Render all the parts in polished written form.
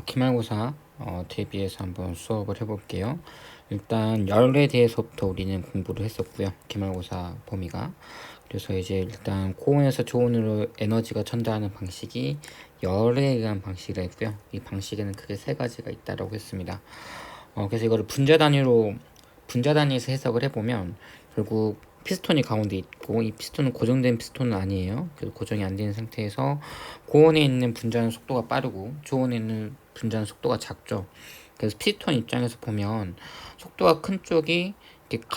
기말고사 대비해서 한번 수업을 해볼게요. 일단 열에 대해서부터 우리는 공부를 했었고요. 기말고사 범위가. 그래서 이제 일단 고온에서 저온으로 에너지가 전달하는 방식이 열에 의한 방식이라 했고요. 이 방식에는 크게 세 가지가 있다라고 했습니다. 그래서 이거를 분자 단위에서 해석을 해보면 결국 피스톤이 가운데 있고 이 피스톤은 고정된 피스톤은 아니에요. 그래서 고정이 안 되는 상태에서 고온에 있는 분자는 속도가 빠르고 저온에 있는 분자는 속도가 작죠. 그래서 피스톤 입장에서 보면 속도가 큰 쪽이 이렇게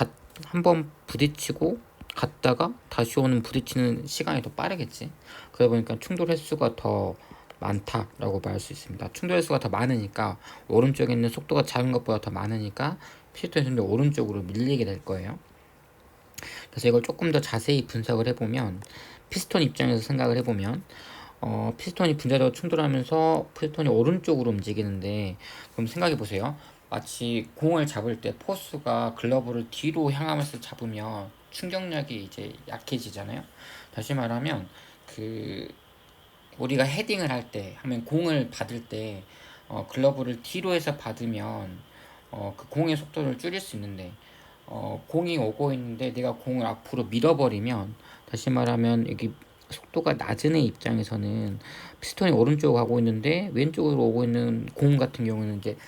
한번 부딪히고 갔다가 다시 오는 부딪히는 시간이 더 빠르겠지. 그러다 보니까 충돌 횟수가 더 많다라고 말할 수 있습니다. 충돌 횟수가 더 많으니까 오른쪽에 있는 속도가 작은 것보다 더 많으니까 피스톤이 좀 더 오른쪽으로 밀리게 될 거예요. 그래서 이걸 조금 더 자세히 분석을 해보면 피스톤 입장에서 생각을 해보면 피스톤이 분자적으로 충돌하면서 피스톤이 오른쪽으로 움직이는데 그럼 생각해 보세요. 마치 공을 잡을 때 포수가 글러브를 뒤로 향하면서 잡으면 충격력이 이제 약해지잖아요. 다시 말하면 우리가 헤딩을 할 때 하면 공을 받을 때 글러브를 뒤로 해서 받으면 그 공의 속도를 줄일 수 있는데 공이 오고 있는데 내가 공을 앞으로 밀어버리면 다시 말하면 여기 속도가 낮은 애 입장에서는 피스톤이 오른쪽으로 가고 있는데 왼쪽으로 오고 있는 공 같은 경우는 이제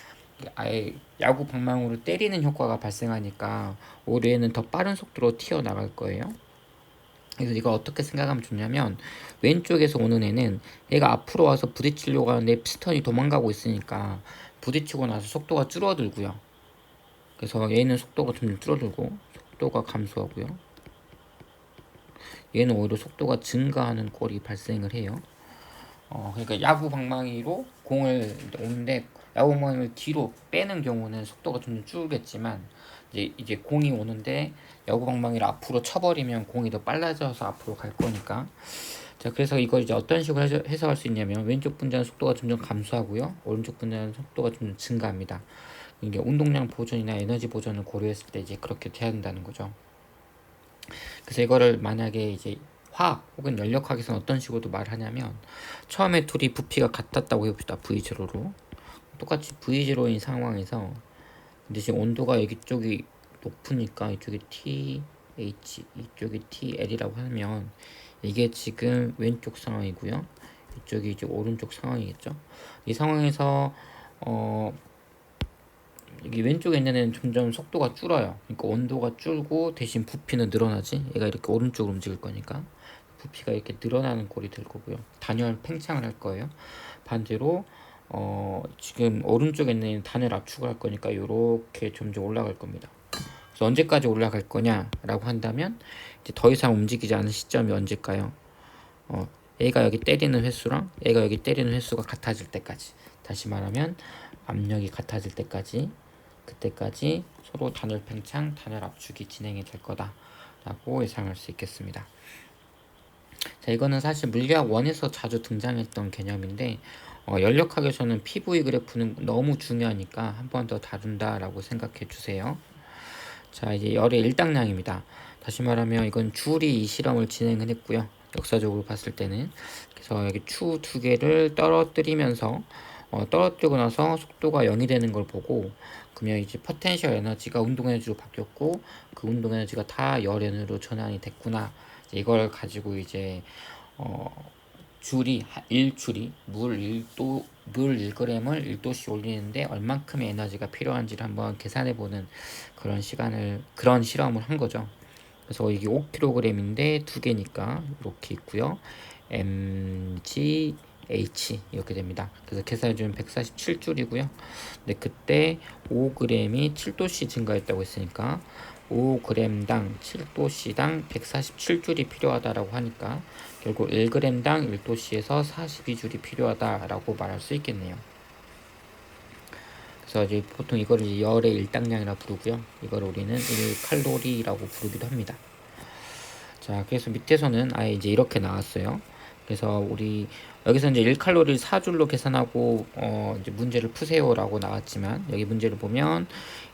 아예 야구 방망이로 때리는 효과가 발생하니까 올해는 더 빠른 속도로 튀어나갈 거예요. 그래서 이걸 어떻게 생각하면 좋냐면 왼쪽에서 오는 애는 얘가 앞으로 와서 부딪히려고 하는데 피스톤이 도망가고 있으니까 부딪히고 나서 속도가 줄어들고요. 그래서 얘는 속도가 좀 줄어들고 속도가 감소하고요. 얘는 오히려 속도가 증가하는 꼴이 발생을 해요. 그러니까 야구 방망이로 공을 오는데 야구 방망이를 뒤로 빼는 경우는 속도가 좀 줄겠지만 이제 공이 오는데 야구 방망이를 앞으로 쳐버리면 공이 더 빨라져서 앞으로 갈 거니까. 자, 그래서 이걸 이제 어떤 식으로 해석할 수 있냐면 왼쪽 분자는 속도가 점점 감소하고요, 오른쪽 분자는 속도가 좀 증가합니다. 이게 운동량 보존이나 에너지 보존을 고려했을 때 이제 그렇게 돼야 된다는 거죠. 그래서 이거를 만약에 이제 화학 혹은 연력학에서는 어떤 식으로 말하냐면 처음에 둘이 부피가 같았다고 해봅시다. V0로 똑같이 V0인 상황에서 근데 지금 온도가 이쪽이 높으니까 이쪽이 TH 이쪽이 TL이라고 하면 이게 지금 왼쪽 상황이고요, 이쪽이 이제 오른쪽 상황이겠죠. 이 상황에서 여기 왼쪽에 있는 애는 점점 속도가 줄어요. 그러니까 온도가 줄고 대신 부피는 늘어나지. 얘가 이렇게 오른쪽으로 움직일 거니까 부피가 이렇게 늘어나는 꼴이 될 거고요. 단열 팽창을 할 거예요. 반대로 지금 오른쪽에 있는 단열 압축을 할 거니까 이렇게 점점 올라갈 겁니다. 그래서 언제까지 올라갈 거냐라고 한다면 이제 더 이상 움직이지 않은 시점이 언제일까요? 얘가 여기 때리는 횟수랑 얘가 여기 때리는 횟수가 같아질 때까지, 다시 말하면 압력이 같아질 때까지, 그때까지 서로 단열 팽창, 단열 압축이 진행이 될 거다라고 예상할 수 있겠습니다. 자, 이거는 사실 물리학 1에서 자주 등장했던 개념인데 연력학에서는 PV 그래프는 너무 중요하니까 한 번 더 다룬다라고 생각해 주세요. 자, 이제 열의 일당량입니다. 다시 말하면 이건 줄이 이 실험을 진행을 했고요. 역사적으로 봤을 때는 그래서 여기 추 두 개를 떨어뜨리면서 떨어뜨리고 나서 속도가 0이 되는 걸 보고 그러면 이제 포텐셜 에너지가 운동 에너지로 바뀌었고 그 운동 에너지가 다 열 에너지로 전환이 됐구나. 이걸 가지고 이제 줄이 1줄이 물 1g을 1도씩 올리는데 얼만큼의 에너지가 필요한지를 한번 계산해 보는 그런 실험을 한 거죠. 그래서 이게 5kg인데 두 개니까 이렇게 있고요. mgh 이렇게 됩니다. 그래서 계산해 주면 147줄이고요. 근데 그때 5g이 7도씨 증가했다고 했으니까 5g당 7도씨당 147줄이 필요하다라고 하니까 결국 1g당 1도씨에서 42줄이 필요하다라고 말할 수 있겠네요. 그래서 이제 보통 이거를 열의 일당량이라 부르고요. 이걸 우리는 1칼로리라고 부르기도 합니다. 자, 그래서 밑에서는 아예 이제 이렇게 나왔어요. 그래서 우리 여기서 이제 1칼로리를 4줄로 계산하고 이제 문제를 푸세요라고 나왔지만 여기 문제를 보면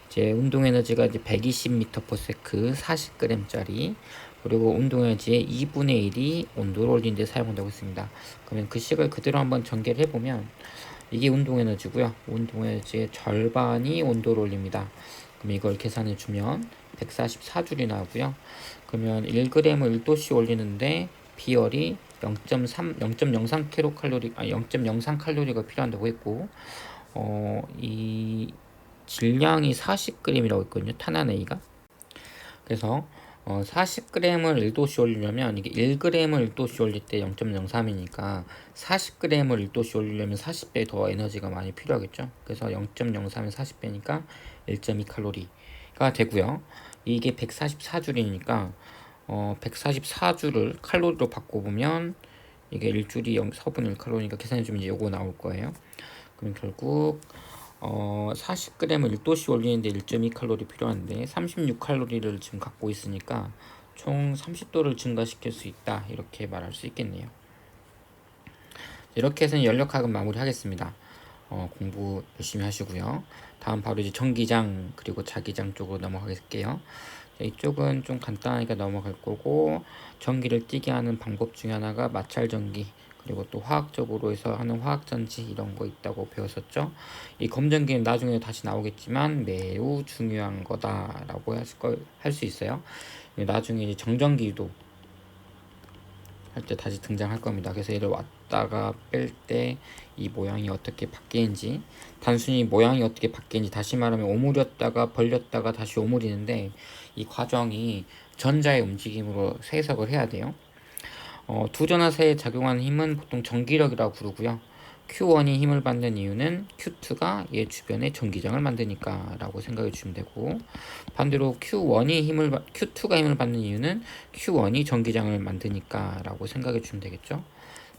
이제 운동 에너지가 이제 120m/s 40g짜리 그리고 운동 에너지의 2분의 1이 온도를 올리는 데 사용한다고 했습니다. 그러면 그 식을 그대로 한번 전개를 해보면 이게 운동 에너지고요. 운동 에너지의 절반이 온도를 올립니다. 그럼 이걸 계산해 주면 144줄이 나오고요. 그러면 1g을 1도씨 올리는데 비열이 0.03kcal, 0.03칼로리가 필요한다고 했고, 이 질량이 40g이라고 했거든요. 탄화내이가. 그래서 40g을 1도씨 올리려면 이게 1g을 1도씨 올릴 때 0.03이니까 40g을 1도씨 올리려면 40배 더 에너지가 많이 필요하겠죠. 그래서 0.03은 40배니까 1.2칼로리가 되고요. 이게 144줄이니까 144줄을 칼로리로 바꿔보면 이게 1줄이 4분의 1칼로리니까 계산해주면 이제 요거 나올 거예요. 그럼 결국 40g을 1도씨 올리는데 1.2칼로리 필요한데 36칼로리를 지금 갖고 있으니까 총 30도를 증가시킬 수 있다, 이렇게 말할 수 있겠네요. 이렇게 해서 연력학은 마무리 하겠습니다. 공부 열심히 하시고요. 다음 바로 이제 전기장 그리고 자기장 쪽으로 넘어가겠게요. 이쪽은 좀 간단하게 넘어갈 거고, 전기를 띠게 하는 방법 중에 하나가 마찰전기, 그리고 또 화학적으로 해서 하는 화학전지, 이런 거 있다고 배웠었죠. 이 검전기는 나중에 다시 나오겠지만 매우 중요한 거다라고 할 수 있어요. 나중에 이제 정전기도 할 때 다시 등장할 겁니다. 그래서 얘를 왔다가 뺄 때 이 모양이 어떻게 바뀌는지, 단순히 모양이 어떻게 바뀌는지, 다시 말하면 오므렸다가 벌렸다가 다시 오므리는데 이 과정이 전자의 움직임으로 해석을 해야 돼요. 두 전하세에 작용하는 힘은 보통 전기력이라고 부르고요. Q1이 힘을 받는 이유는 Q2가 얘 주변에 전기장을 만드니까 라고 생각해 주시면 되고, 반대로 Q2가 힘을 받는 이유는 Q1이 전기장을 만드니까 라고 생각해 주시면 되겠죠.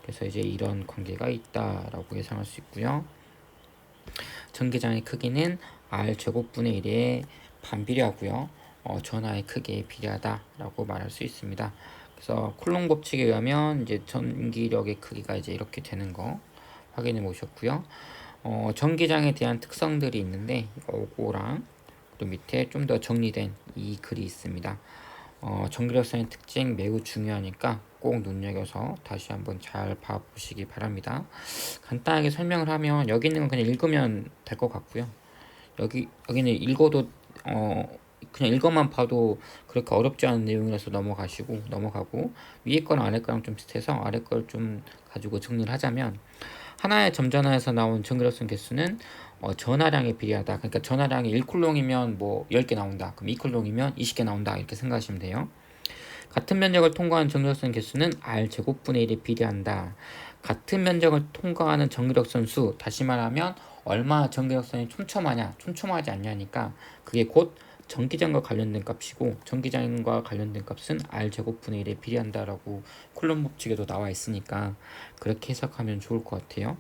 그래서 이제 이런 관계가 있다라고 예상할 수 있고요. 전기장의 크기는 R 제곱분의 1에 반비례하고요. 전하의 크기에 비례하다라고 말할 수 있습니다. 그래서 쿨롱 법칙에 의하면 이제 전기력의 크기가 이제 이렇게 되는 거 확인해 보셨고요. 전기장에 대한 특성들이 있는데 요거랑 또 밑에 좀 더 정리된 이 글이 있습니다. 전기력선의 특징 매우 중요하니까 꼭 눈여겨서 다시 한번 잘 봐보시기 바랍니다. 간단하게 설명을 하면 여기 있는 건 그냥 읽으면 될 것 같고요. 여기는 읽어도 그냥 읽어만 봐도 그렇게 어렵지 않은 내용이라서 넘어가고, 위에 거랑 아래 거랑 좀 비슷해서 아래 걸 좀 가지고 정리를 하자면, 하나의 점전하에서 나온 전기력선 개수는 전하량에 비례하다. 그러니까 전하량이 1쿨롱이면 뭐 10개 나온다. 그럼 2쿨롱이면 20개 나온다. 이렇게 생각하시면 돼요. 같은 면적을 통과하는 전기력선 개수는 R제곱분의 1에 비례한다. 같은 면적을 통과하는 전기력선 수, 다시 말하면 얼마나 전기력선이 촘촘하지 않냐니까 그게 곧 전기장과 관련된 값이고, 전기장과 관련된 값은 R제곱분의 1에 비례한다라고 쿨롬 법칙에도 나와 있으니까 그렇게 해석하면 좋을 것 같아요.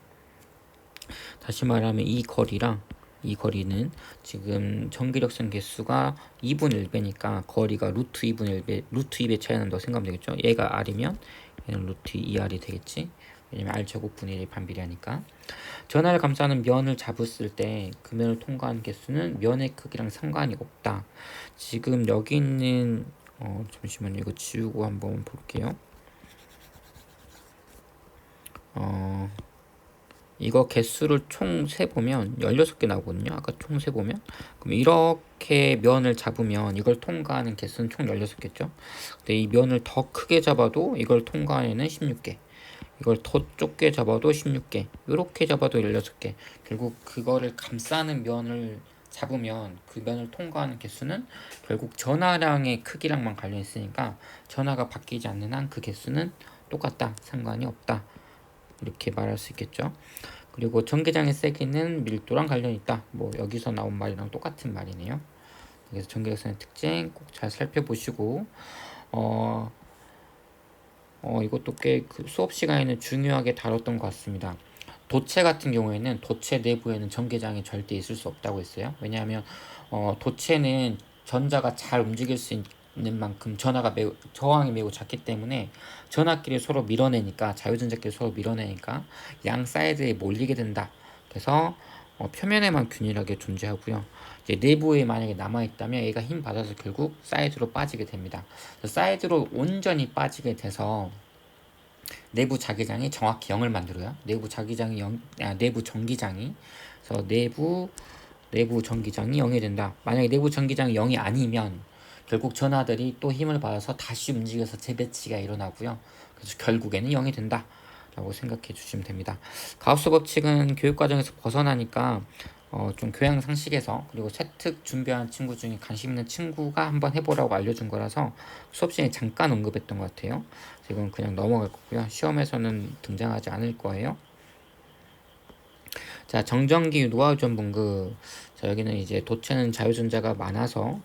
다시 말하면 이 거리는 지금 전기력선 개수가 2분의 1배니까 거리가 루트 2분의 1배, 루트 2배 차이 난다고 생각하면 되겠죠. 얘가 R이면 얘는 루트 2R이 되겠지. 왜냐면 R제곱분의 1이 반비례하니까. 전하를 감싸는 면을 잡았을 때 그 면을 통과하는 개수는 면의 크기랑 상관이 없다. 지금 여기 있는 잠시만요. 이거 지우고 한번 볼게요. 이거 개수를 총 세보면 16개 나오거든요. 아까 총 세보면. 그럼 이렇게 면을 잡으면 이걸 통과하는 개수는 총 16개죠. 근데 이 면을 더 크게 잡아도 이걸 통과하는 16개. 이걸 더 좁게 잡아도 16개. 이렇게 잡아도 16개. 결국 그거를 감싸는 면을 잡으면 그 면을 통과하는 개수는 결국 전하량의 크기랑만 관련 있으니까 전하가 바뀌지 않는 한 그 개수는 똑같다. 상관이 없다. 이렇게 말할 수 있겠죠. 그리고 전기장의 세기는 밀도랑 관련이 있다. 뭐 여기서 나온 말이랑 똑같은 말이네요. 그래서 전기력선의 특징 꼭 잘 살펴보시고, 이것도 꽤 그 수업 시간에는 중요하게 다뤘던 것 같습니다. 도체 같은 경우에는 도체 내부에는 전기장이 절대 있을 수 없다고 했어요. 왜냐하면 도체는 전자가 잘 움직일 수 있는 만큼 저항이 매우 작기 때문에 전하끼리 서로 밀어내니까, 자유전자끼리 서로 밀어내니까 양 사이드에 몰리게 된다. 그래서 표면에만 균일하게 존재하고요. 이제 내부에 만약에 남아있다면 얘가 힘 받아서 결국 사이드로 빠지게 됩니다. 사이드로 온전히 빠지게 돼서 내부 자기장이 정확히 0을 만들어요. 내부 자기장이 내부 전기장이, 그래서 내부 전기장이 0이 된다. 만약에 내부 전기장이 0이 아니면 결국 전하들이 또 힘을 받아서 다시 움직여서 재배치가 일어나고요. 그래서 결국에는 0이 된다 라고 생각해 주시면 됩니다. 가우스 법칙은 교육과정에서 벗어나니까 좀 교양 상식에서, 그리고 세특 준비한 친구 중에 관심 있는 친구가 한번 해보라고 알려준 거라서 수업 시간에 잠깐 언급했던 것 같아요. 이건 그냥 넘어갈 거고요. 시험에서는 등장하지 않을 거예요. 자, 정전기 노화유전 분급. 자, 여기는 이제 도체는 자유전자가 많아서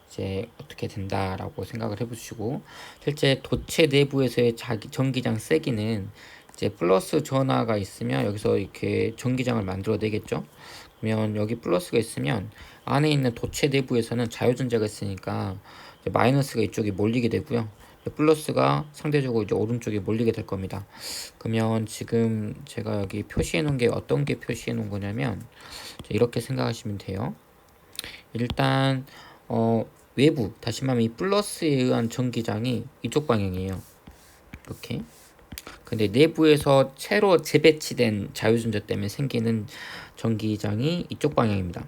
이제 어떻게 된다라고 생각을 해보시고, 실제 도체 내부에서의 전기장 세기는 이제 플러스 전하가 있으면 여기서 이렇게 전기장을 만들어내겠죠. 그러면 여기 플러스가 있으면 안에 있는 도체 내부에서는 자유전자가 있으니까 이제 마이너스가 이쪽에 몰리게 되고요. 플러스가 상대적으로 이제 오른쪽에 몰리게 될 겁니다. 그러면 지금 제가 여기 표시해 놓은 게 어떤 게 표시해 놓은 거냐면 이렇게 생각하시면 돼요. 일단 외부, 다시 말하면 이 플러스에 의한 전기장이 이쪽 방향이에요. 이렇게. 근데 내부에서 채로 재배치된 자유전자 때문에 생기는 전기장이 이쪽 방향입니다.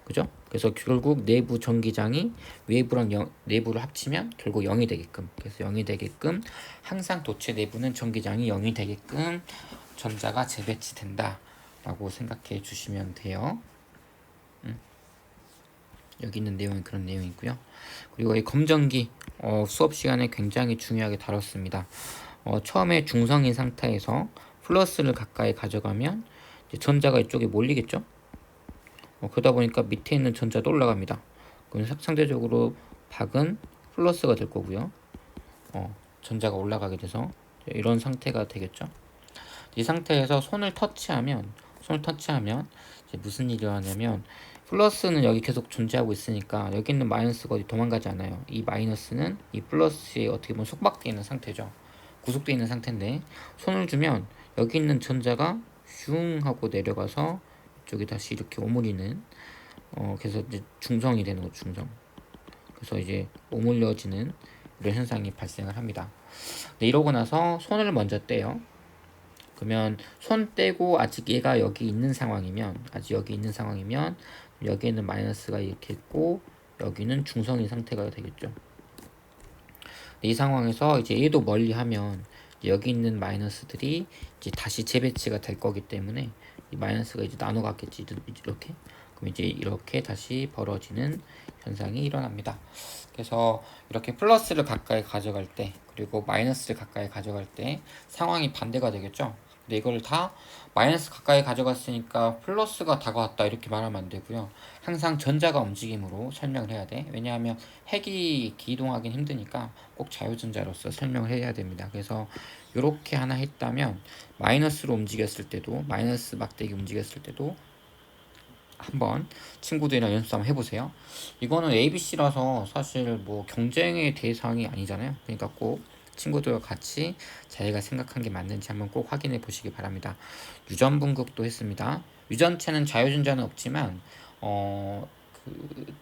그죠? 그래서 결국 내부 전기장이 외부랑 내부를 합치면 결국 0이 되게끔, 그래서 0이 되게끔 항상 도체 내부는 전기장이 0이 되게끔 전자가 재배치된다 라고 생각해 주시면 돼요. 여기 있는 내용은 그런 내용이고요. 그리고 이 검전기 수업 시간에 굉장히 중요하게 다뤘습니다. 처음에 중성인 상태에서 플러스를 가까이 가져가면 이제 전자가 이쪽에 몰리겠죠. 그러다 보니까 밑에 있는 전자도 올라갑니다. 그럼 상대적으로 박은 플러스가 될 거고요. 전자가 올라가게 돼서 이런 상태가 되겠죠. 이 상태에서 손을 터치하면 이제 무슨 일이 일어나냐면 플러스는 여기 계속 존재하고 있으니까 여기 있는 마이너스가 어디 도망가지 않아요. 이 마이너스는 이 플러스에 어떻게 보면 속박되어 있는 상태죠. 구속되어 있는 상태인데 손을 주면 여기 있는 전자가 슝 하고 내려가서 이쪽에 다시 이렇게 오므리는 그래서 이제 중성이 되는 거죠. 중성. 그래서 이제 오물려지는 이런 현상이 발생을 합니다. 네, 이러고 나서 손을 먼저 떼요. 그러면 손 떼고 아직 얘가 여기 있는 상황이면 여기에는 마이너스가 이렇게 있고 여기는 중성인 상태가 되겠죠. 이 상황에서 이제 얘도 멀리하면 여기 있는 마이너스들이 이제 다시 재배치가 될 거기 때문에 이 마이너스가 이제 나눠 갔겠지. 이렇게. 그럼 이제 이렇게 다시 벌어지는 현상이 일어납니다. 그래서 이렇게 플러스를 가까이 가져갈 때 그리고 마이너스를 가까이 가져갈 때 상황이 반대가 되겠죠. 근데 이걸 다 마이너스 가까이 가져갔으니까 플러스가 다가왔다 이렇게 말하면 안 되고요. 항상 전자가 움직임으로 설명을 해야 돼. 왜냐하면 핵이 기동하긴 힘드니까 꼭 자유전자로서 설명을 해야 됩니다. 그래서 이렇게 하나 했다면 마이너스로 움직였을 때도, 마이너스 막대기 움직였을 때도 한번 친구들이랑 연습 한번 해보세요. 이거는 ABC라서 사실 뭐 경쟁의 대상이 아니잖아요. 그러니까 꼭 친구들과 같이 자기가 생각한 게 맞는지 한번 꼭 확인해 보시기 바랍니다. 유전 분급도 했습니다. 유전체는 자유전자는 없지만 그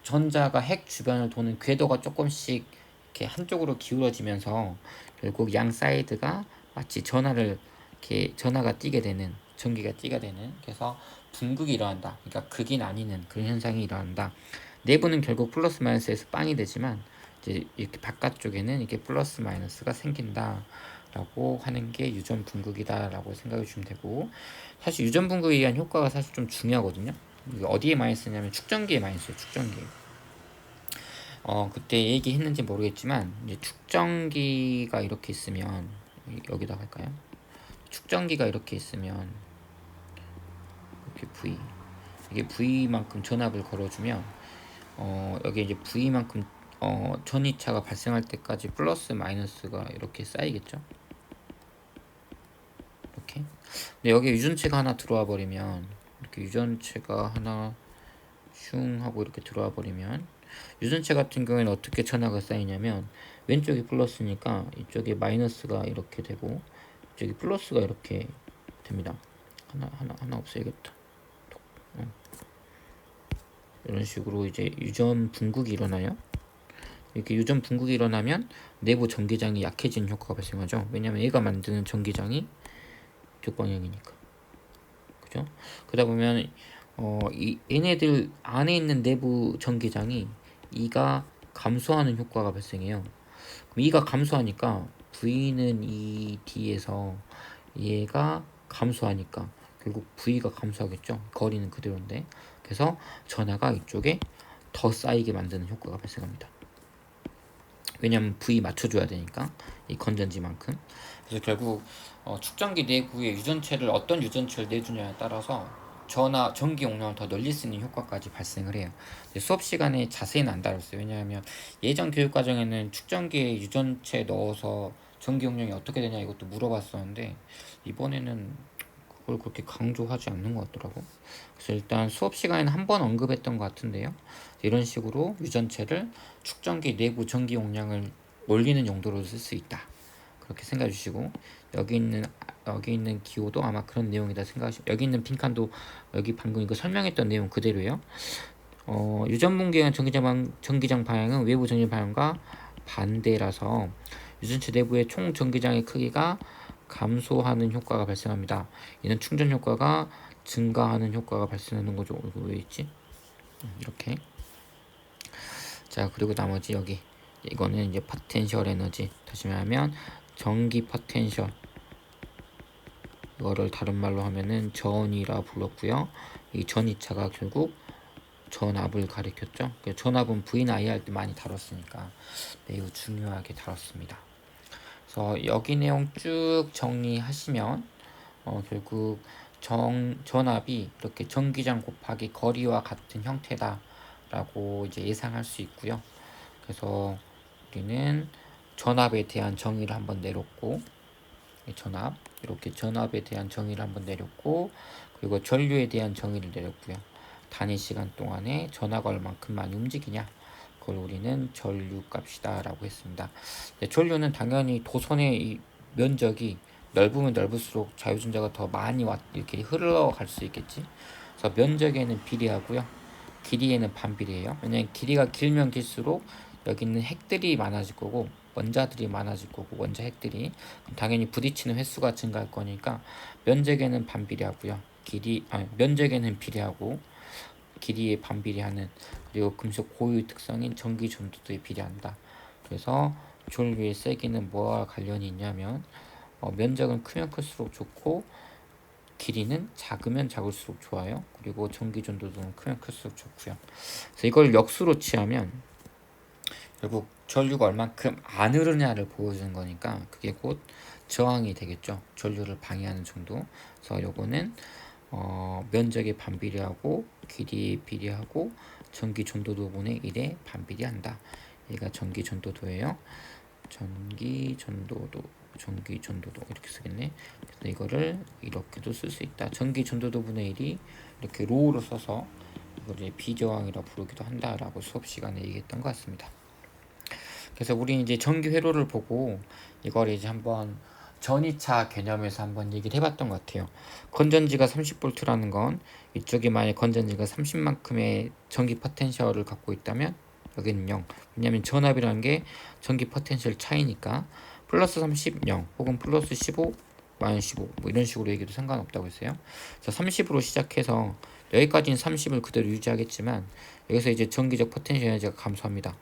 전자가 핵 주변을 도는 궤도가 조금씩 이렇게 한쪽으로 기울어지면서 결국 양 사이드가 마치 전하가 띄게 되는, 전기가 띄게 되는, 그래서 분극이 일어난다. 그러니까 극이 나뉘는 그런 현상이 일어난다. 내부는 결국 플러스 마이너스에서 빵이 되지만 이제 이렇게 바깥쪽에는 이게 플러스 마이너스가 생긴다라고 하는 게 유전 분극이다라고 생각해 주시면 되고, 사실 유전 분극에 의한 효과가 사실 좀 중요하거든요. 어디에 많이 쓰냐면 축전기에 많이 써요. 축전기. 그때 얘기했는지 모르겠지만 이제 축전기가 이렇게 있으면 여기다 할까요? 축전기가 이렇게 있으면 이렇게 V, 이게 V만큼 전압을 걸어주면 여기 이제 V만큼 전이차가 발생할 때까지 플러스 마이너스가 이렇게 쌓이겠죠. 이렇게. 근데 여기 유전체가 하나 들어와 버리면, 이렇게 유전체가 하나 슝 하고 이렇게 들어와 버리면, 유전체 같은 경우에는 어떻게 전하가 쌓이냐면 왼쪽이 플러스니까 이쪽에 마이너스가 이렇게 되고 이쪽이 플러스가 이렇게 됩니다. 하나 없애야겠다. 이런 식으로 이제 유전 분극이 일어나요. 이렇게 유전 분극이 일어나면 내부 전기장이 약해지는 효과가 발생하죠. 왜냐면 얘가 만드는 전기장이 이쪽 방향이니까. 그죠? 그러다 보면 얘네들 안에 있는 내부 전기장이 E가 감소하는 효과가 발생해요. 그럼 E가 감소하니까 V는 이 D에서 얘가 감소하니까 결국 V가 감소하겠죠. 거리는 그대로인데. 그래서 전하가 이쪽에 더 쌓이게 만드는 효과가 발생합니다. 왜냐면 V 맞춰줘야 되니까 이 건전지만큼. 그래서 결국 축전기 내부의 유전체를 어떤 유전체를 내주냐에 따라서 전하 전기 용량을 더 널리 쓰는 효과까지 발생을 해요. 수업 시간에 자세히는 안 다뤘어요. 왜냐하면 예전 교육 과정에는 축전기에 유전체 넣어서 전기 용량이 어떻게 되냐 이것도 물어봤었는데 이번에는 그걸 그렇게 강조하지 않는 것 같더라고. 그래서 일단 수업 시간에는 한 번 언급했던 것 같은데요. 이런 식으로 유전체를 축전기 내부 전기 용량을 올리는 용도로 쓸 수 있다. 그렇게 생각해 주시고 여기 있는 기호도 아마 그런 내용이다 생각하시고 여기 있는 빈칸도 여기 방금 이거 설명했던 내용 그대로예요. 유전분기형 전기장 방향은 외부 전기 방향과 반대라서 유전체 내부의 총 전기장의 크기가 감소하는 효과가 발생합니다. 이는 충전 효과가 증가하는 효과가 발생하는 거죠. 왜 있지? 이렇게. 자, 그리고 나머지 여기 이거는 이제 포텐셜 에너지. 다시 말하면 전기 포텐셜. 이거를 다른 말로 하면은 전이라 불렀고요. 이 전이차가 결국 전압을 가리켰죠. 전압은 V/I 할 때 많이 다뤘으니까 매우 중요하게 다뤘습니다. 그래서 여기 내용 쭉 정리하시면 결국 전압이 이렇게 전기장 곱하기 거리와 같은 형태다라고 이제 예상할 수 있고요. 그래서 우리는 전압에 대한 정의를 한번 내렸고, 전압 이렇게 전압에 대한 정의를 한번 내렸고, 그리고 전류에 대한 정의를 내렸고요. 단위 시간 동안에 전하가 얼만큼 많이 움직이냐, 그걸 우리는 전류 값이다라고 했습니다. 전류는 당연히 도선의 이 면적이 넓으면 넓을수록 자유전자가 더 많이 이렇게 흘러갈 수 있겠지. 그래서 면적에는 비례하고요. 길이에는 반비례해요. 왜냐하면 길이가 길면 길수록 여기 있는 핵들이 많아질 거고 원자들이 많아질 거고 원자 핵들이 당연히 부딪히는 횟수가 증가할 거니까 면적에는 반비례하고요. 면적에는 비례하고 길이에 반비례하는 그리고 금속 고유의 특성인 전기 전도도에 비례한다. 그래서 전류의 세기는 뭐와 관련이 있냐면 면적은 크면 클수록 좋고 길이는 작으면 작을수록 좋아요. 그리고 전기 전도도는 크면 클수록 좋고요. 그래서 이걸 역수로 취하면 결국 전류가 얼만큼 안 흐르냐를 보여주는 거니까 그게 곧 저항이 되겠죠. 전류를 방해하는 정도. 그래서 요거는 면적에 반비례하고 길이에 비례하고 전기 전도도분의 1에 반비례한다. 얘가 전기 전도도예요. 전기 전도도 이렇게 쓰겠네. 그래서 이거를 이렇게도 쓸 수 있다. 전기 전도도분의 1이 이렇게 로우로 써서 이걸 이제 비저항이라 부르기도 한다라고 수업 시간에 얘기했던 것 같습니다. 그래서 우리 이제 전기 회로를 보고 이걸 이제 한번 전이차 개념에서 한번 얘기를 해봤던 것 같아요. 건전지가 30V라는 건 이쪽에 만약 건전지가 30만큼의 전기 포텐셜을 갖고 있다면 여기는 0. 왜냐하면 전압이라는 게 전기 포텐셜 차이니까 플러스 30, 0 혹은 플러스 15, 마이너스 15 뭐 이런 식으로 얘기도 상관없다고 했어요. 그래서 30으로 시작해서 여기까지는 30을 그대로 유지하겠지만 여기서 이제 전기적 포텐셜 에너지가 감소합니다.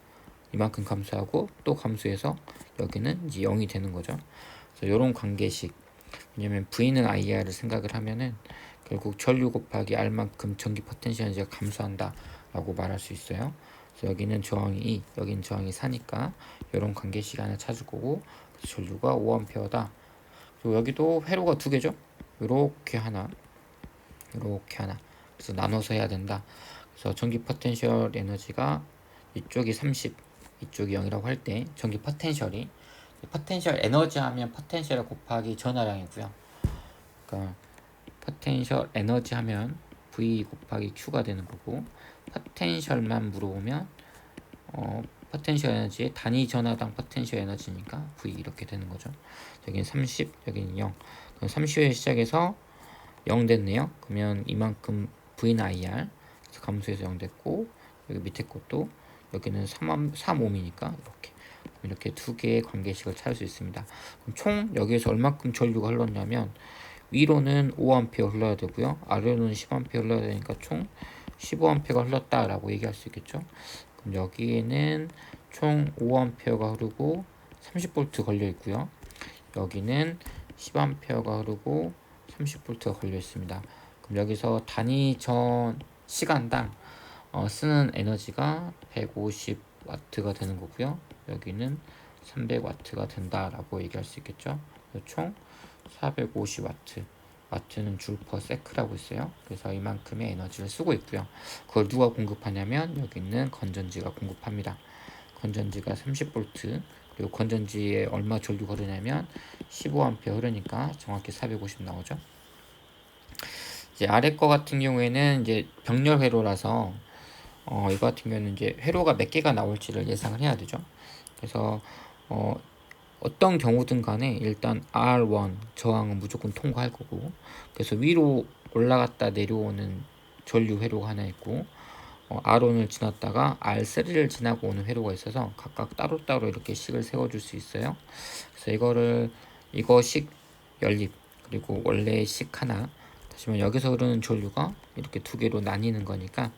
이만큼 감소하고 또 감소해서 여기는 이제 0이 되는 거죠. 그래서 이런 관계식. 왜냐면 V는 IR을 생각을 하면은 결국 전류 곱하기 R만큼 전기 포텐셜 에너지가 감소한다 라고 말할 수 있어요. 그래서 여기는 저항이 2, 여기는 저항이 4니까 이런 관계식 하나 찾을 거고 전류가 5A다. 그리고 여기도 회로가 두 개죠. 이렇게 하나, 이렇게 하나. 그래서 나눠서 해야 된다. 그래서 전기 포텐셜 에너지가 이쪽이 30, 이쪽이 0이라고 할 때 전기 포텐셜이 포텐셜 에너지 하면 포텐셜 곱하기 전하량이고요. 그러니까 포텐셜 에너지 하면 V 곱하기 Q가 되는 거고 포텐셜만 물어보면 포텐셜 에너지의 단위 전하당 포텐셜 에너지니까 V 이렇게 되는 거죠. 여기는 30, 여기는 0. 그럼 30에 시작해서 0 됐네요. 그러면 이만큼 V는 IR 감소해서 0 됐고 여기 밑에 것도 여기는 3옴이니까 이렇게 두 개의 관계식을 찾을 수 있습니다. 그럼 총 여기에서 얼마큼 전류가 흘렀냐면 위로는 5A 흘러야 되고요. 아래로는 10A 흘러야 되니까 총 15A가 흘렀다라고 얘기할 수 있겠죠. 그럼 여기에는 총 5A가 흐르고 30V 걸려 있고요. 여기는 10A가 흐르고 30V가 걸려 있습니다. 그럼 여기서 단위 전 시간당 쓰는 에너지가 150W가 되는 거고요. 여기는 300W가 된다라고 얘기할 수 있겠죠. 총 450W. 와트는 줄 퍼 세크라고 있어요. 그래서 이만큼의 에너지를 쓰고 있고요. 그걸 누가 공급하냐면 여기 있는 건전지가 공급합니다. 건전지가 30V, 그리고 건전지에 얼마 전류가 흐르냐면 15A 흐르니까 정확히 450 나오죠. 이제 아래 거 같은 경우에는 이제 병렬 회로라서 이거 같은 경우는 이제 회로가 몇 개가 나올지를 예상을 해야 되죠. 그래서 어떤 경우든 간에 일단 R1 저항은 무조건 통과할 거고, 그래서 위로 올라갔다 내려오는 전류 회로가 하나 있고, R1을 지났다가 R3를 지나고 오는 회로가 있어서 각각 따로따로 이렇게 식을 세워줄 수 있어요. 그래서 이거 식 연립, 그리고 원래 식 하나, 다시 말해 여기서 흐르는 전류가 이렇게 두 개로 나뉘는 거니까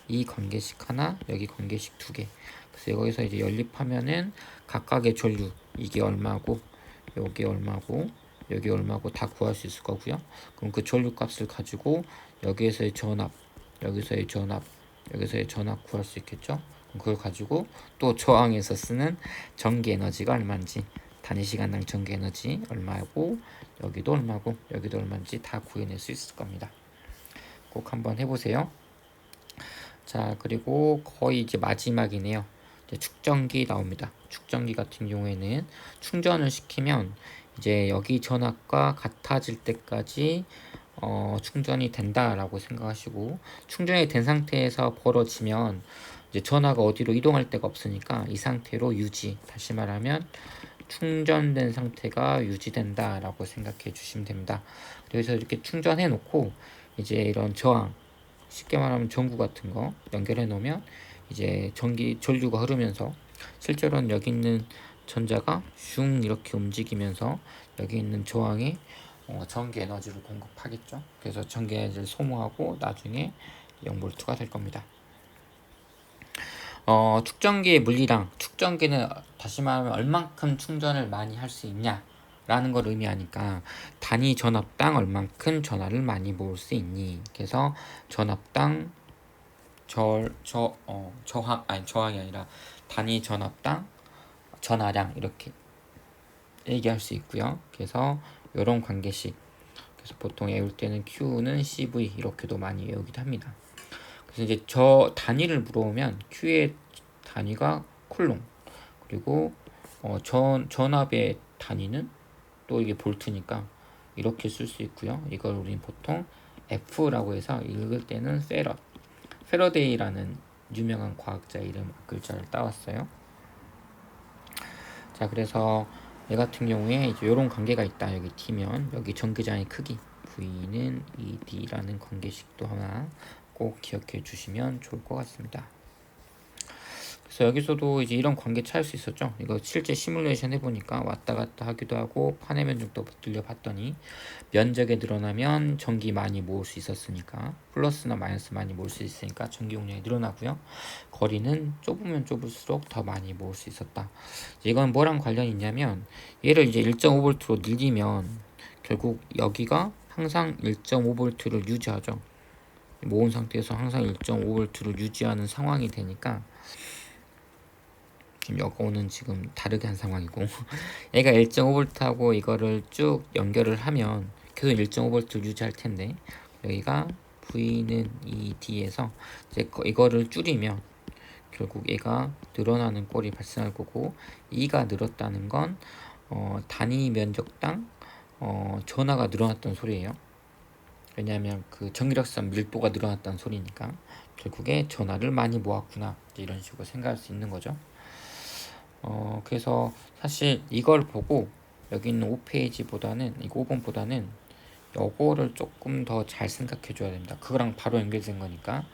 이 관계식 하나, 여기 관계식 두 개. 그래서 여기서 이제 연립하면은 각각의 전류, 이게 얼마고, 여기 얼마고, 여기 얼마고 다 구할 수 있을 거고요. 그럼 그 전류 값을 가지고 여기에서의 전압, 여기서의 전압, 여기서의 전압 구할 수 있겠죠. 그걸 가지고 또 저항에서 쓰는 전기 에너지가 얼마인지, 단위 시간당 전기 에너지 얼마고, 여기도 얼마고, 여기도 얼마인지 다 구해낼 수 있을 겁니다. 꼭 한번 해보세요. 자, 그리고 거의 이제 마지막이네요. 이제 축전기 나옵니다. 축전기 같은 경우에는 충전을 시키면 이제 여기 전압과 같아질 때까지 충전이 된다라고 생각하시고, 충전이 된 상태에서 벌어지면 이제 전압가 어디로 이동할 데가 없으니까 이 상태로 유지, 다시 말하면 충전된 상태가 유지된다라고 생각해 주시면 됩니다. 그래서 이렇게 충전해 놓고 이제 이런 저항, 쉽게 말하면 전구 같은 거 연결해 놓으면 이제 전류가 흐르면서 실제로는 여기 있는 전자가 슝 이렇게 움직이면서 여기 있는 저항에 전기 에너지를 공급하겠죠. 그래서 전기 에너지를 소모하고 나중에 0V가 될 겁니다. 축전기의 물리량, 축전기는 다시 말하면 얼만큼 충전을 많이 할 수 있냐 라는 걸 의미하니까 단위 전압당 얼만큼 전하를 많이 모을 수 있니. 그래서 전압당 저항이 아니라 단위 전압당 전하량 이렇게 얘기할 수 있고요. 그래서 이런 관계식, 그래서 보통 외울 때는 Q는 CV 이렇게도 많이 외우기도 합니다. 그래서 이제 저 단위를 물어보면 Q의 단위가 쿨롱, 그리고 전압의 단위는 또 이게 볼트니까 이렇게 쓸 수 있고요. 이걸 우리는 보통 F라고 해서 읽을 때는 페러데이라는 유명한 과학자 이름 글자를 따왔어요. 자, 그래서 얘 같은 경우에 이제 이런 관계가 있다. 여기 T면 여기 전기장의 크기 V는 ED라는 관계식도 하나 꼭 기억해 주시면 좋을 것 같습니다. 그래서 여기서도 이제 이런 관계 찾을 수 있었죠. 이거 실제 시뮬레이션 해보니까 왔다 갔다 하기도 하고 판의 면적도 들려봤더니 면적에 늘어나면 전기 많이 모을 수 있었으니까, 플러스나 마이너스 많이 모을 수 있으니까 전기 용량이 늘어나고요. 거리는 좁으면 좁을수록 더 많이 모을 수 있었다. 이건 뭐랑 관련이 있냐면 얘를 이제 1.5V로 늘리면 결국 여기가 항상 1.5V를 유지하죠. 모은 상태에서 항상 1.5V를 유지하는 상황이 되니까 지금 요거는 지금 다르게 한 상황이고 얘가 1.5V하고 이거를 쭉 연결을 하면 계속 1.5V를 유지할 텐데, 여기가 V는 이 D에서 이제 이거를 줄이면 결국 얘가 늘어나는 꼴이 발생할 거고, E가 늘었다는 건 단위 면적당 전하가 늘어났던 소리예요. 왜냐하면 그 전기력선 밀도가 늘어났다는 소리니까 결국에 전하를 많이 모았구나, 이런 식으로 생각할 수 있는 거죠. 그래서 사실 이걸 보고 여기 있는 5페이지보다는 이거 5번보다는 요거를 조금 더 잘 생각해 줘야 됩니다. 그거랑 바로 연결된 거니까.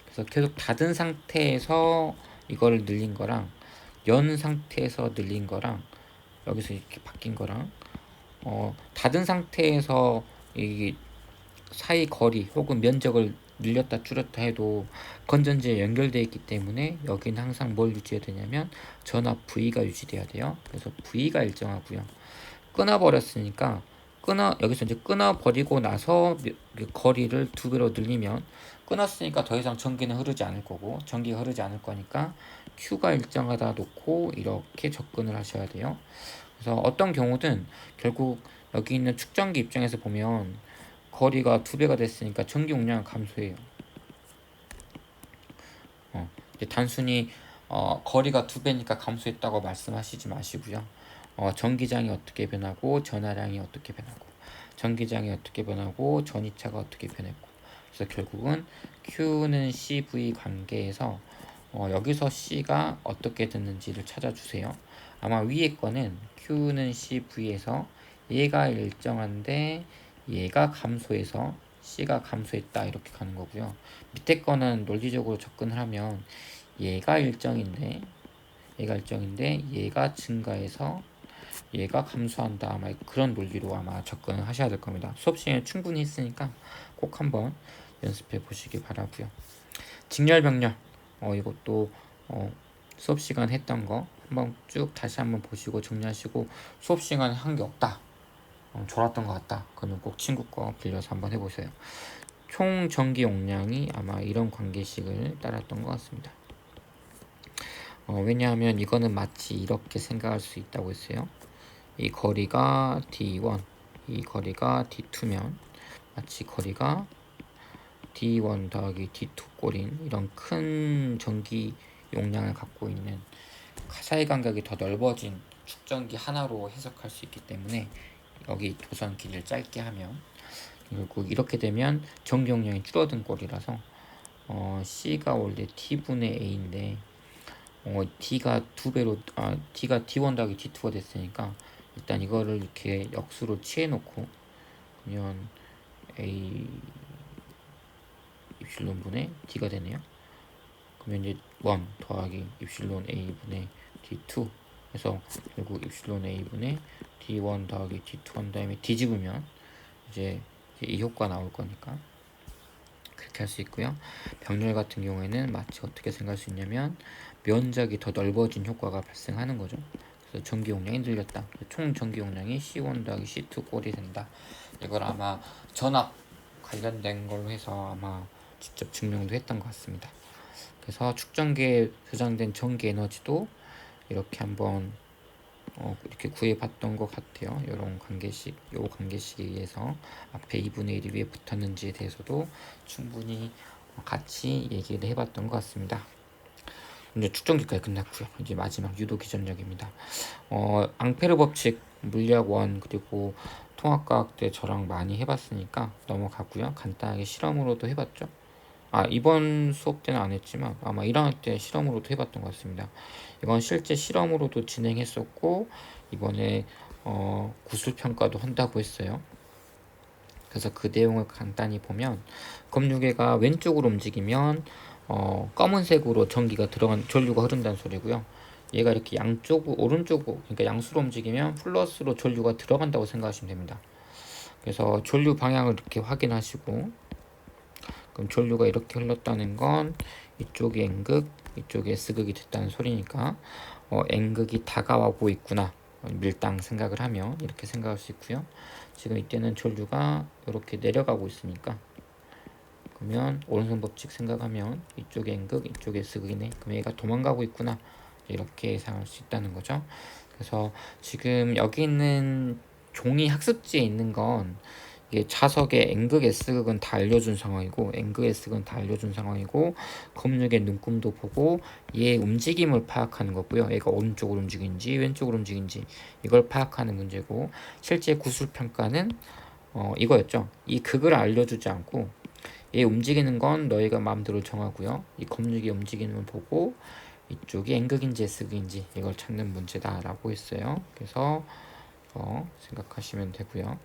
그래서 계속 닫은 상태에서 이걸 늘린 거랑 연 상태에서 늘린 거랑 여기서 이렇게 바뀐 거랑 닫은 상태에서 이 사이 거리 혹은 면적을 늘렸다 줄였다 해도 건전지에 연결되어 있기 때문에 여기는 항상 뭘 유지해야 되냐면 전압 V가 유지돼야 돼요. 그래서 V가 일정하고요. 끊어버렸으니까 여기서 이제 끊어버리고 나서 거리를 2배로 늘리면 끊었으니까 더 이상 전기는 흐르지 않을 거고 전기가 흐르지 않을 거니까 Q가 일정하다 놓고 이렇게 접근을 하셔야 돼요. 그래서 어떤 경우든 결국 여기 있는 축전기 입장에서 보면 거리가 2배가 됐으니까 전기 용량은 감소해요. 이제 단순히 거리가 2배니까 감소했다고 말씀하시지 마시고요. 전기장이 어떻게 변하고 전하량이 어떻게 변하고 전기장이 어떻게 변하고 전이차가 어떻게 변했고 그래서 결국은 Q는 CV 관계에서 여기서 C가 어떻게 됐는지를 찾아주세요. 아마 위에 거는 Q는 CV에서 얘가 일정한데 얘가 감소해서 C가 감소했다 이렇게 가는 거고요. 밑에 거는 논리적으로 접근을 하면 얘가 일정인데 얘가 증가해서 얘가 감소한다 아마 그런 논리로 아마 접근을 하셔야 될 겁니다. 수업 시간에 충분히 했으니까 꼭 한번 연습해 보시기 바라고요. 직렬병렬 이것도 수업 시간 했던 거 한번 쭉 다시 한번 보시고 정리하시고 수업 시간에 한 게 없다 졸았던 것 같다 그러면 꼭 친구 거 빌려서 한번 해보세요. 총 전기 용량이 아마 이런 관계식을 따랐던 것 같습니다. 왜냐하면 이거는 마치 이렇게 생각할 수 있다고 했어요. 이 거리가 D1, 이 거리가 D2면 마치 거리가 D1 더하기 D2 꼴인 이런 큰 전기 용량을 갖고 있는 사이 간격이 더 넓어진 축전기 하나로 해석할 수 있기 때문에 여기 도선 길이를 짧게 하면 결국 이렇게 되면 전기 용량이 줄어든 꼴이라서 C가 원래 T분의 A인데 D가 2배로 D가 D1 더하기 D2가 됐으니까 일단 이거를 이렇게 역수로 취해 놓고 그러면 A 입실론 분의 D가 되네요. 그러면 이제 1 더하기 입실론 A 분의 D2 해서 결국 입실론 A 분의 D1 더하기 D2 한 다음에 뒤집으면 이제 이 효과 나올 거니까 그렇게 할 수 있고요. 병렬 같은 경우에는 마치 어떻게 생각할 수 있냐면 면적이 더 넓어진 효과가 발생하는 거죠. 그래서 전기 용량이 늘렸다. 총 전기 용량이 C1 더하기 C2 꼴이 된다. 이걸 아마 전압 관련된 걸로 해서 아마 직접 증명도 했던 것 같습니다. 그래서 축전기에 저장된 전기 에너지도 이렇게 한번 이렇게 구해봤던 것 같아요. 이런 관계식, 요 관계식에 의해서 앞에 2분의 1이 왜 붙었는지에 대해서도 충분히 같이 얘기를 해봤던 것 같습니다. 이제 축전기까지 끝났고요. 이제 마지막 유도 기전력입니다. 앙페르 법칙, 물리학 1 그리고 통합과학 때 저랑 많이 해봤으니까 넘어가고요. 간단하게 실험으로도 해봤죠. 이번 수업 때는 안 했지만 아마 1학년 때 실험으로도 해봤던 것 같습니다. 이건 실제 실험으로도 진행했었고 이번에 구술평가도 한다고 했어요. 그래서 그 내용을 간단히 보면 검유계가 왼쪽으로 움직이면 검은색으로 전류가 흐른다는 소리고요. 얘가 이렇게 오른쪽으로 그러니까 양수로 움직이면 플러스로 전류가 들어간다고 생각하시면 됩니다. 그래서 전류 방향을 이렇게 확인하시고 그럼 전류가 이렇게 흘렀다는 건 이쪽이 N극, 이쪽이 S극이 됐다는 소리니까 N극이 다가오고 있구나 밀당 생각을 하면 이렇게 생각할 수 있고요. 지금 이때는 전류가 이렇게 내려가고 있으니까 그러면 오른손 법칙 생각하면 이쪽에 N극, 이쪽에 S극이네. 그럼 얘가 도망가고 있구나 이렇게 예상할 수 있다는 거죠. 그래서 지금 여기 있는 종이 학습지에 있는 건 이게 자석의 N극, S극은 다 알려준 상황이고 N극, S극은 다 알려준 상황이고 검육의 눈금도 보고 얘의 움직임을 파악하는 거고요. 얘가 오른쪽으로 움직이는지 왼쪽으로 움직이는지 이걸 파악하는 문제고 실제 구술평가는 이거였죠. 이 극을 알려주지 않고 얘 움직이는 건 너희가 마음대로 정하고요. 이 검육이 움직이는 걸 보고 이쪽이 N극인지 S극인지 이걸 찾는 문제다라고 했어요. 그래서 생각하시면 되고요.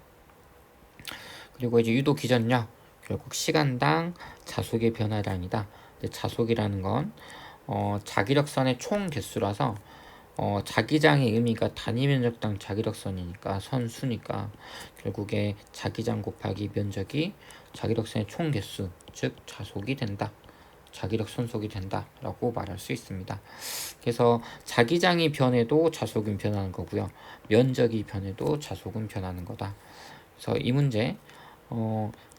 그리고 이제 유도 기전력 결국 시간당 자속의 변화량이다. 자속이라는 건 자기력선의 총 개수라서 자기장의 의미가 단위 면적당 자기력선이니까 선수니까 결국에 자기장 곱하기 면적이 자기력선의 총 개수, 즉 자속이 된다. 자기력 손속이 된다라고 말할 수 있습니다. 그래서 자기장이 변해도 자속은 변하는 거고요. 면적이 변해도 자속은 변하는 거다. 그래서 이 문제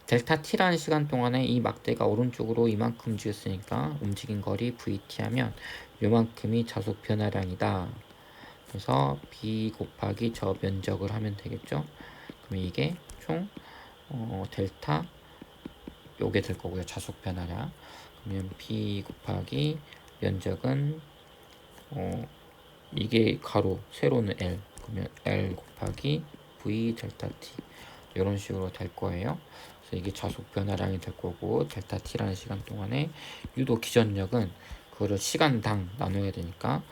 델타 t라는 시간 동안에 이 막대가 오른쪽으로 이만큼 움직였으니까 움직인 거리 vt 하면 요만큼이 자속 변화량이다. 그래서 b 곱하기 저 면적을 하면 되겠죠. 그럼 이게 총 델타 요게 될 거고요. 자속 변화량. 그러면 b 곱하기 면적은 이게 가로 세로는 l 그러면 l 곱하기 v 델타 t 이런 식으로 될 거예요. 그래서 이게 자속 변화량이 될 거고 델타 t라는 시간 동안에 유도 기전력은 그거를 시간당 나눠야 되니까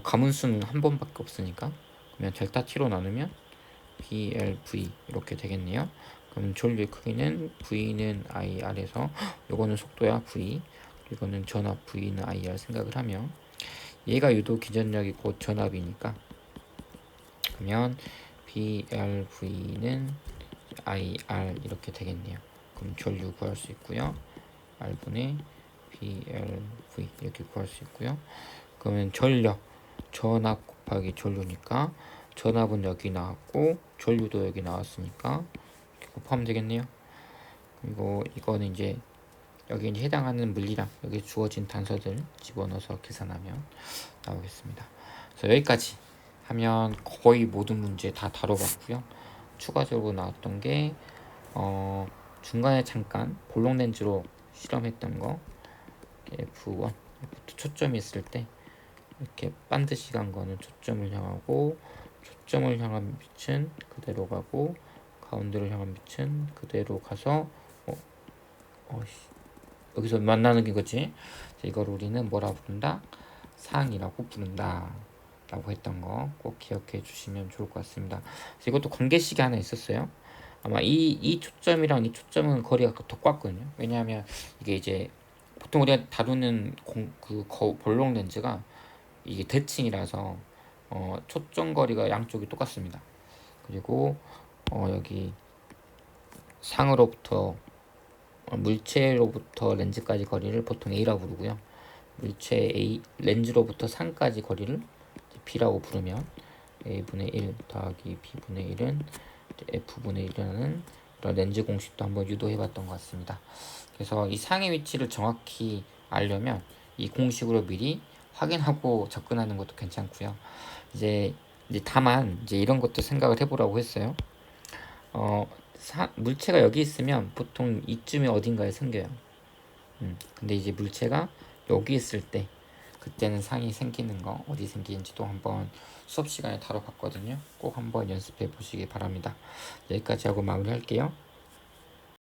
가문수는 한 번밖에 없으니까 그러면 델타 t로 나누면 blv 이렇게 되겠네요. 그럼 전류의 크기는 v는 ir에서 요거는 속도야 v 이거는 전압 v는 ir 생각을 하면 얘가 유도 기전력이 곧 전압이니까 그러면 blv는 ir 이렇게 되겠네요. 그럼 전류 구할 수 있고요. r분의 blv 이렇게 구할 수 있고요. 그러면 전력 전압 곱하기 전류니까 전압은 여기 나왔고 전류도 여기 나왔으니까 이렇게 곱하면 되겠네요. 그리고 이거는 이제 여기 이제 해당하는 물리량 여기 주어진 단서들 집어넣어서 계산하면 나오겠습니다. 그래서 여기까지 하면 거의 모든 문제 다 다뤄봤고요. 추가적으로 나왔던 게 중간에 잠깐 볼록 렌즈로 실험했던 거 F1 초점이 있을 때 이렇게 반드시 간 거는 초점을 향하고 초점을 향한 빛은 그대로 가고 가운데로 향한 빛은 그대로 가서 여기서 만나는 게 거지. 이걸 우리는 뭐라 부른다? 상이라고 부른다 라고 했던 거 꼭 기억해 주시면 좋을 것 같습니다. 이것도 관계식이 하나 있었어요. 아마 이 초점이랑 이 초점은 거리가 더 꽉거든요. 왜냐하면 이게 이제 보통 우리가 다루는 볼록 렌즈가 이게 대칭이라서 초점 거리가 양쪽이 똑같습니다. 그리고 여기 상으로부터 물체로부터 렌즈까지 거리를 보통 A라고 부르고요. 물체 A 렌즈로부터 상까지 거리를 B라고 부르면 A분의 1 더하기 B분의 1은 F분의 1이라는 이런 렌즈 공식도 한번 유도해봤던 것 같습니다. 그래서 이 상의 위치를 정확히 알려면 이 공식으로 미리 확인하고 접근하는 것도 괜찮고요. 이제 다만 이제 이런 것도 생각을 해보라고 했어요. 물체가 여기 있으면 보통 이쯤에 어딘가에 생겨요. 근데 이제 물체가 여기 있을 때 그때는 상이 생기는 거 어디 생기는지도 한번 수업 시간에 다뤄봤거든요. 꼭 한번 연습해 보시기 바랍니다. 여기까지 하고 마무리할게요.